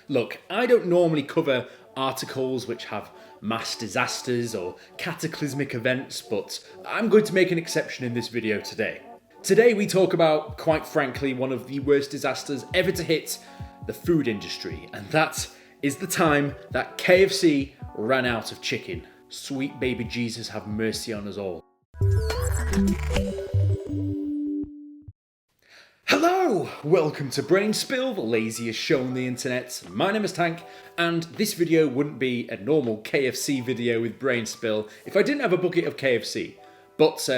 Look, I don't normally cover articles which have mass disasters or cataclysmic events, but I'm going to make an exception in this video today. Today we talk about, quite frankly, one of the worst disasters ever to hit the food industry, and that is the time that KFC ran out of chicken. Sweet baby Jesus have mercy on us all. Hello! Welcome to Brainspill, the laziest show on the internet. My name is Tank, and this video wouldn't be a normal KFC video with Brainspill if I didn't have a bucket of KFC. But,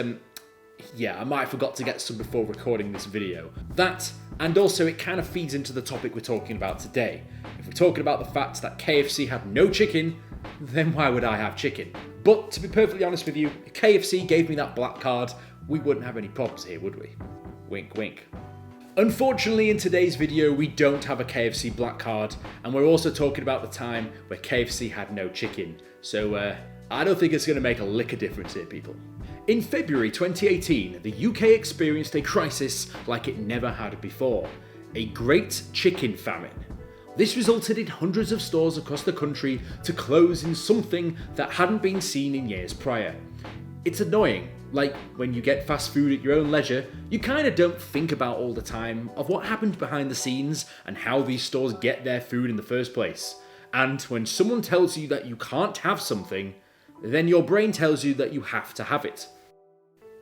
yeah, I might have forgot to get some before recording this video. That, and also it kind of feeds into the topic we're talking about today. If we're talking about the fact that KFC had no chicken, then why would I have chicken? But to be perfectly honest with you, if KFC gave me that black card, we wouldn't have any problems here, would we? Wink, wink. Unfortunately, in today's video, we don't have a KFC black card, and we're also talking about the time where KFC had no chicken. So, I don't think it's going to make a lick of difference here, people. In February 2018, the UK experienced a crisis like it never had before. A great chicken famine. This resulted in hundreds of stores across the country to close in something that hadn't been seen in years prior. It's annoying. Like, when you get fast food at your own leisure, you kind of don't think about all the time of what happened behind the scenes and how these stores get their food in the first place. And when someone tells you that you can't have something, then your brain tells you that you have to have it.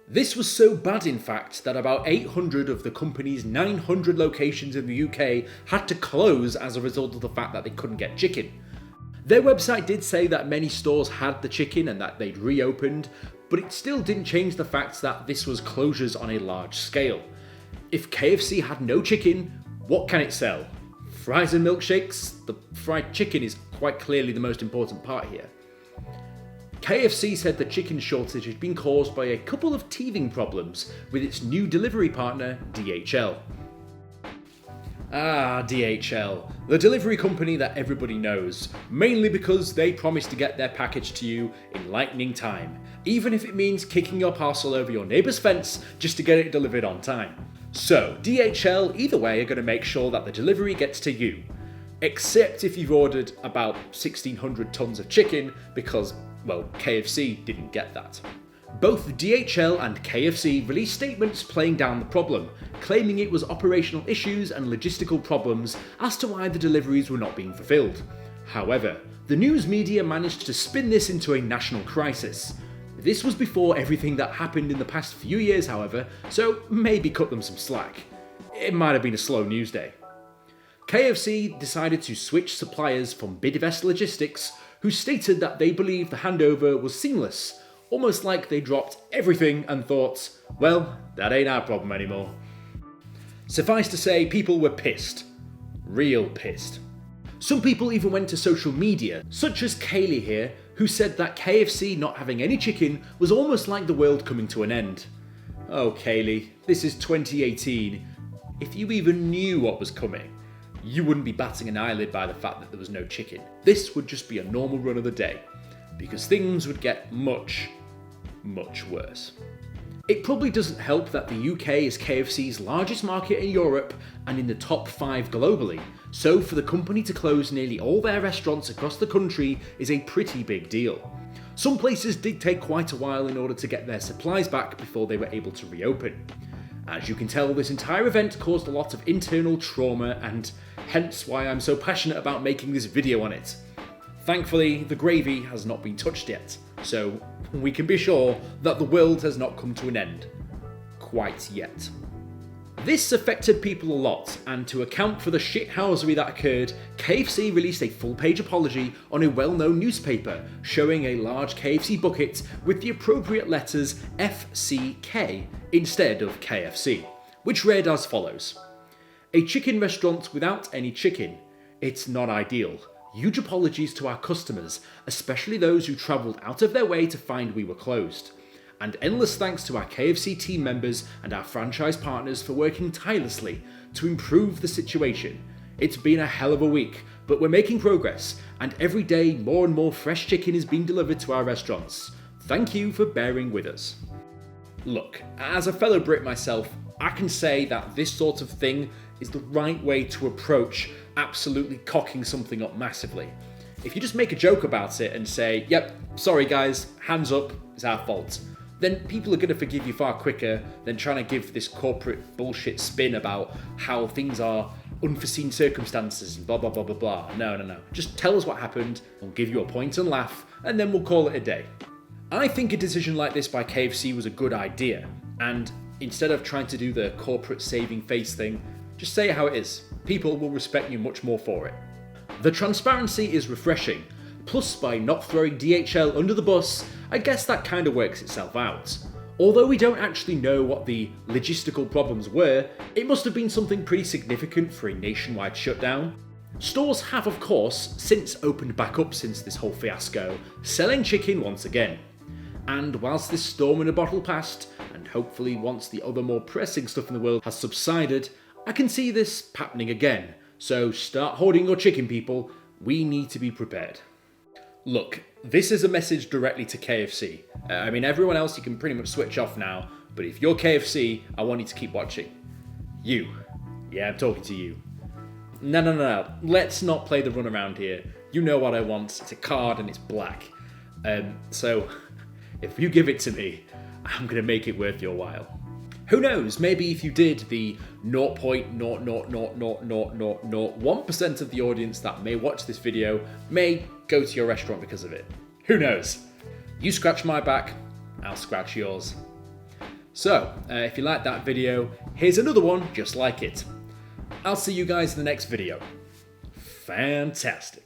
This was so bad, in fact, that about 800 of the company's 900 locations in the UK had to close as a result of the fact that they couldn't get chicken. Their website did say that many stores had the chicken and that they'd reopened, but it still didn't change the fact that this was closures on a large scale. If KFC had no chicken, what can it sell? Fries and milkshakes? The fried chicken is quite clearly the most important part here. KFC said the chicken shortage had been caused by a couple of teething problems with its new delivery partner, DHL. Ah, DHL, the delivery company that everybody knows, mainly because they promise to get their package to you in lightning time, even if it means kicking your parcel over your neighbour's fence just to get it delivered on time. So, DHL, either way, are going to make sure that the delivery gets to you. Except if you've ordered about 1,600 tons of chicken, because, well, KFC didn't get that. Both DHL and KFC released statements playing down the problem, claiming it was operational issues and logistical problems as to why the deliveries were not being fulfilled. However, the news media managed to spin this into a national crisis. This was before everything that happened in the past few years, however, so maybe cut them some slack. It might have been a slow news day. KFC decided to switch suppliers from Bidvest Logistics, who stated that they believed the handover was seamless, almost like they dropped everything and thought, well, that ain't our problem anymore. Suffice to say, people were pissed. Real pissed. Some people even went to social media, such as Kaylee here, who said that KFC not having any chicken was almost like the world coming to an end. Oh, Kaylee, this is 2018. If you even knew what was coming, you wouldn't be batting an eyelid by the fact that there was no chicken. This would just be a normal run of the day, because things would get much, much worse. It probably doesn't help that the UK is KFC's largest market in Europe and in the top 5 globally, so for the company to close nearly all their restaurants across the country is a pretty big deal. Some places did take quite a while in order to get their supplies back before they were able to reopen. As you can tell, this entire event caused a lot of internal trauma, and hence why I'm so passionate about making this video on it. Thankfully, the gravy has not been touched yet, so we can be sure that the world has not come to an end. Quite yet. This affected people a lot, and to account for the shithousery that occurred, KFC released a full-page apology on a well-known newspaper, showing a large KFC bucket with the appropriate letters FCK instead of KFC, which read as follows. A chicken restaurant without any chicken. It's not ideal. Huge apologies to our customers, especially those who travelled out of their way to find we were closed. And endless thanks to our KFC team members and our franchise partners for working tirelessly to improve the situation. It's been a hell of a week, but we're making progress, and every day more and more fresh chicken is being delivered to our restaurants. Thank you for bearing with us. Look, as a fellow Brit myself, I can say that this sort of thing is the right way to approach absolutely cocking something up massively. If you just make a joke about it and say, yep, sorry guys, hands up, it's our fault, then people are going to forgive you far quicker than trying to give this corporate bullshit spin about how things are unforeseen circumstances and blah blah blah blah blah. No. Just tell us what happened, we'll give you a point and laugh, and then we'll call it a day. I think a decision like this by KFC was a good idea, and instead of trying to do the corporate saving face thing, just say it how it is. People will respect you much more for it. The transparency is refreshing, plus by not throwing DHL under the bus, I guess that kind of works itself out. Although we don't actually know what the logistical problems were, it must have been something pretty significant for a nationwide shutdown. Stores have of course since opened back up since this whole fiasco, selling chicken once again. And whilst this storm in a bottle passed, and hopefully once the other more pressing stuff in the world has subsided, I can see this happening again. So start hoarding your chicken, people. We need to be prepared. Look, this is a message directly to KFC. I mean, everyone else you can pretty much switch off now, but if you're KFC, I want you to keep watching. You. Yeah, I'm talking to you. No. Let's not play the runaround here. You know what I want. It's a card and it's black. So, if you give it to me, I'm going to make it worth your while. Who knows, maybe if you did, the 0.0000001% of the audience that may watch this video may go to your restaurant because of it. Who knows? You scratch my back, I'll scratch yours. So, if you liked that video, here's another one just like it. I'll see you guys in the next video. Fantastic.